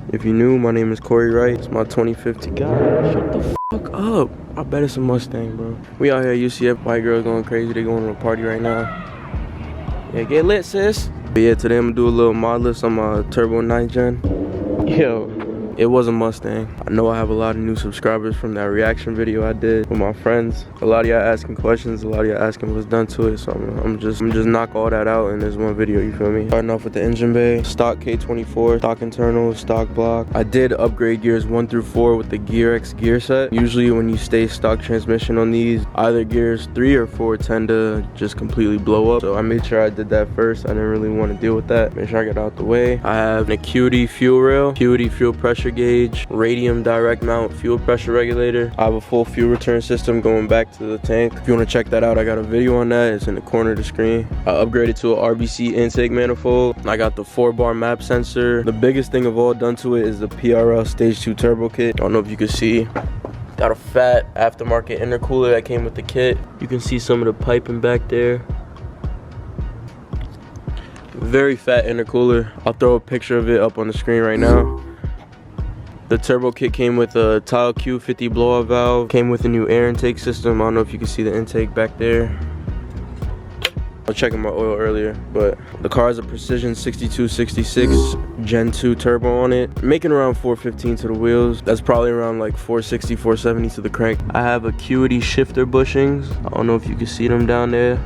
If you knew, my name is Corey Wright. It's my 2015. God, shut the fuck up. I bet it's a Mustang, bro. We out here at UCF. White girls going crazy. They going to a party right now. Yeah, get lit, sis. But yeah, today I'm gonna do a little mod list on my Turbo 9 Gen. Yo, it was a Mustang. I know I have a lot of new subscribers from that reaction video I did with my friends. A lot of y'all asking questions, a lot of y'all asking what's done to it, so I'm just knock all that out in this one video, you feel me? Starting off with the engine bay, stock K24, stock internals, stock block. I did upgrade gears 1 through 4 with the Gear X gear set. Usually when you stay stock transmission on these, either gears 3 or 4 tend to just completely blow up. So I made sure I did that first. I didn't really want to deal with that. Make sure I get out the way. I have an Acuity Fuel rail, Acuity Fuel pressure gauge, Radium Direct mount fuel pressure regulator. I have a full fuel return system going back to the tank. If you want to check that out, I got a video on that. It's in the corner of the screen. I upgraded to an RBC intake manifold. I got the 4-bar map sensor. The biggest thing of all done to it is the PRL Stage 2 turbo kit. I don't know if you can see. Got a fat aftermarket intercooler that came with the kit. You can see some of the piping back there. Very fat intercooler. I'll throw a picture of it up on the screen right now. The turbo kit came with a Tial Q 50 blowout valve. Came with a new air intake system. I don't know if you can see the intake back there. I was checking my oil earlier, but the car has a Precision 6266 Gen 2 turbo on it. Making around 415 to the wheels. That's probably around like 460, 470 to the crank. I have Acuity shifter bushings. I don't know if you can see them down there.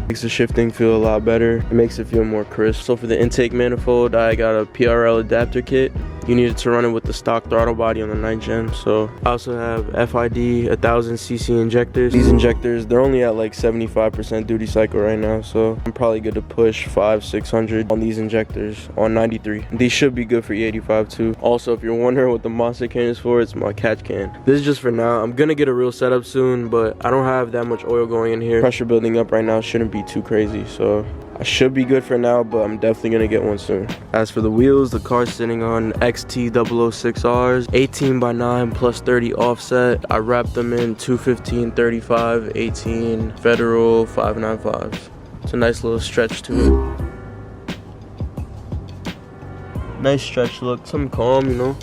Makes the shifting feel a lot better. It makes it feel more crisp. So for the intake manifold, I got a PRL adapter kit. You needed to run it with the stock throttle body on the 9 Gen. So I also have FID 1000cc injectors. These injectors, they're only at like 75% duty cycle right now. So I'm probably good to push 500-600 on these injectors on 93. These should be good for E85 too. Also, if you're wondering what the monster can is for, it's my catch can. This is just for now. I'm gonna get a real setup soon, but I don't have that much oil going in here. Pressure building up right now shouldn't be too crazy. So I should be good for now, but I'm definitely gonna get one soon. As for the wheels, the car's sitting on XT006Rs, 18x9 plus 30 offset. I wrapped them in 215, 35, 18 Federal 595s. It's a nice little stretch to it. Nice stretch look, something calm, you know?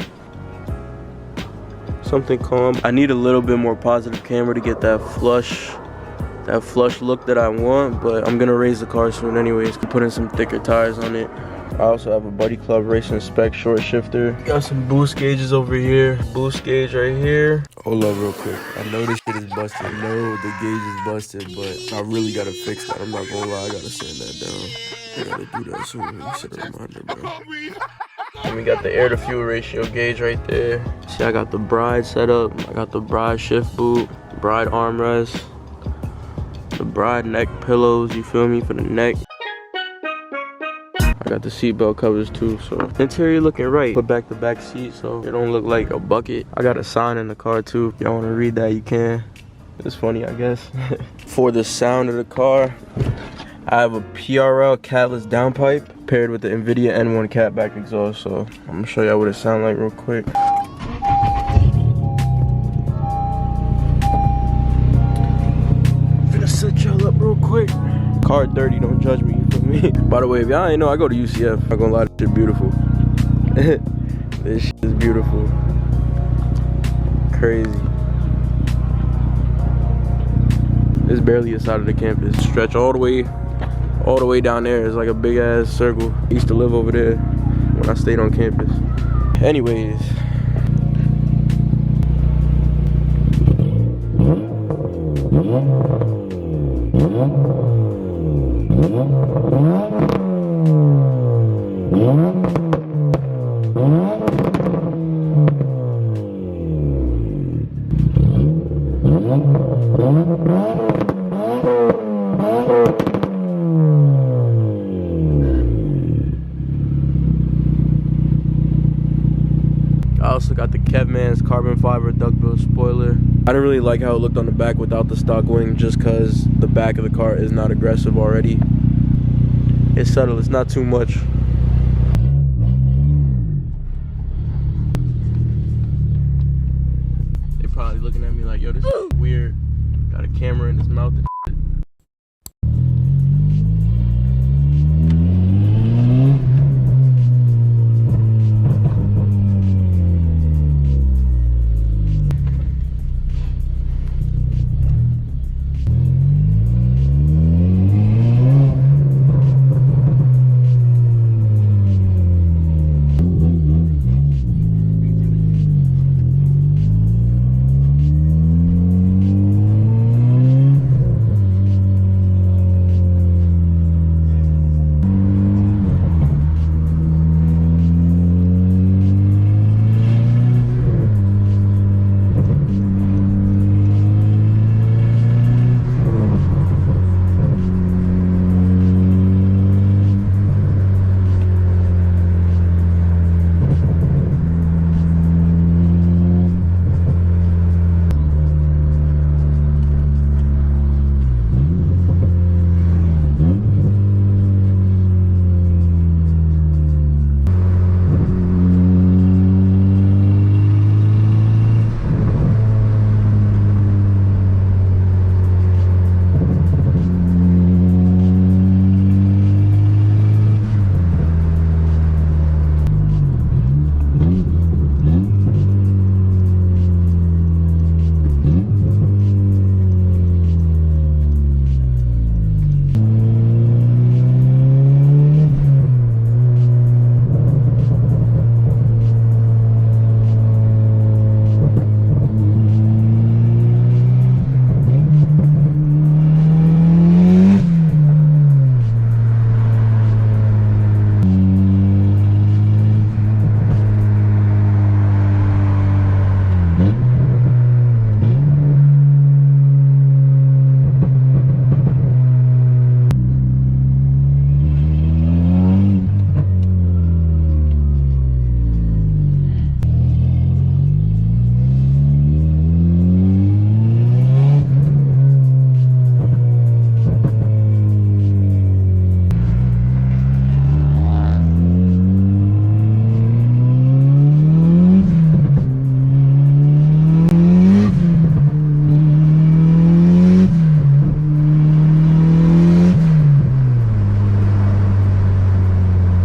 Something calm. I need a little bit more positive camera to get that flush look that I want, but I'm gonna raise the car soon anyways. Put in some thicker tires on it. I also have a Buddy Club Racing Spec short shifter. Got some boost gauges over here. Boost gauge right here. Hold up real quick. I know this shit is busted. I know the gauge is busted, but I really gotta fix that. I'm not gonna lie, I gotta sand that down. I gotta do that soon. Set a reminder, bro. And we got the air to fuel ratio gauge right there. See, I got the Bride set up. I got the Bride shift boot, Bride armrest, the Bride neck pillows, you feel me, for the neck. I got the seatbelt covers too, so interior looking right. Put back the back seat so it don't look like a bucket. I got a sign in the car too. If y'all want to read that, you can. It's funny, I guess. For the sound of the car, I have a PRL catless downpipe paired with the NVIDIA N1 cat back exhaust. So I'm gonna show y'all what it sounds like real quick. Set y'all up real quick. Car dirty, don't judge me, you feel me? By the way, if y'all ain't know, I go to UCF. I'm not gonna lie, this shit beautiful. This shit is beautiful. Crazy. It's barely a side of the campus. Stretch all the way down there. It's like a big ass circle. I used to live over there when I stayed on campus. Anyways. fiber duckbill spoiler. I didn't really like how it looked on the back without the stock wing, just because the back of the car is not aggressive already. It's subtle, it's not too much. They probably looking at me like, yo, this is weird. Got a camera in his mouth and shit.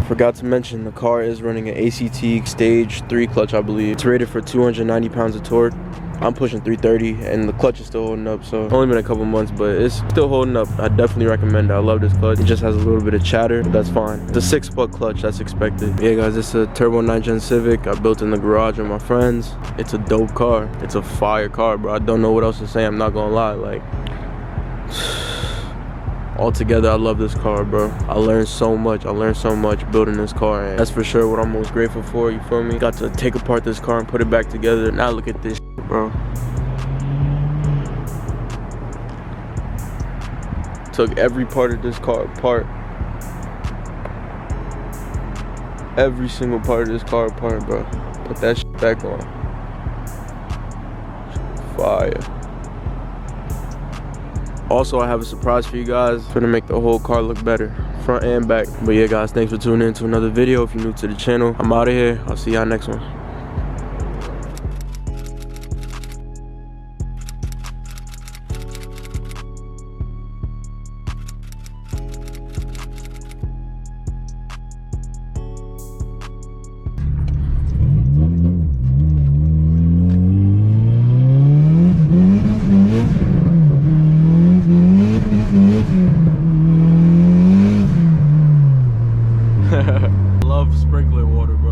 Forgot to mention the car is running an ACT stage 3 clutch, I believe. It's rated for 290 pounds of torque. I'm pushing 330 and the clutch is still holding up, so only been a couple months, but it's still holding up. I definitely recommend it. I love this clutch. It just has a little bit of chatter, but that's fine. It's a 6-puck clutch, that's expected. Yeah guys, it's a Turbo 9 Gen Civic. I built in the garage with my friends. It's a dope car. It's a fire car, bro. I don't know what else to say, I'm not gonna lie. Like, altogether, I love this car, bro. I learned so much building this car, and that's for sure what I'm most grateful for, you feel me? Got to take apart this car and put it back together. Now look at this shit, bro. Took every part of this car apart. Every single part of this car apart, bro. Put that shit back on. Fire. Also, I have a surprise for you guys. Gonna make the whole car look better, front and back. But yeah guys, thanks for tuning in to another video. If you're new to the channel, I'm out of here. I'll see y'all next one. Love sprinkler water, bro.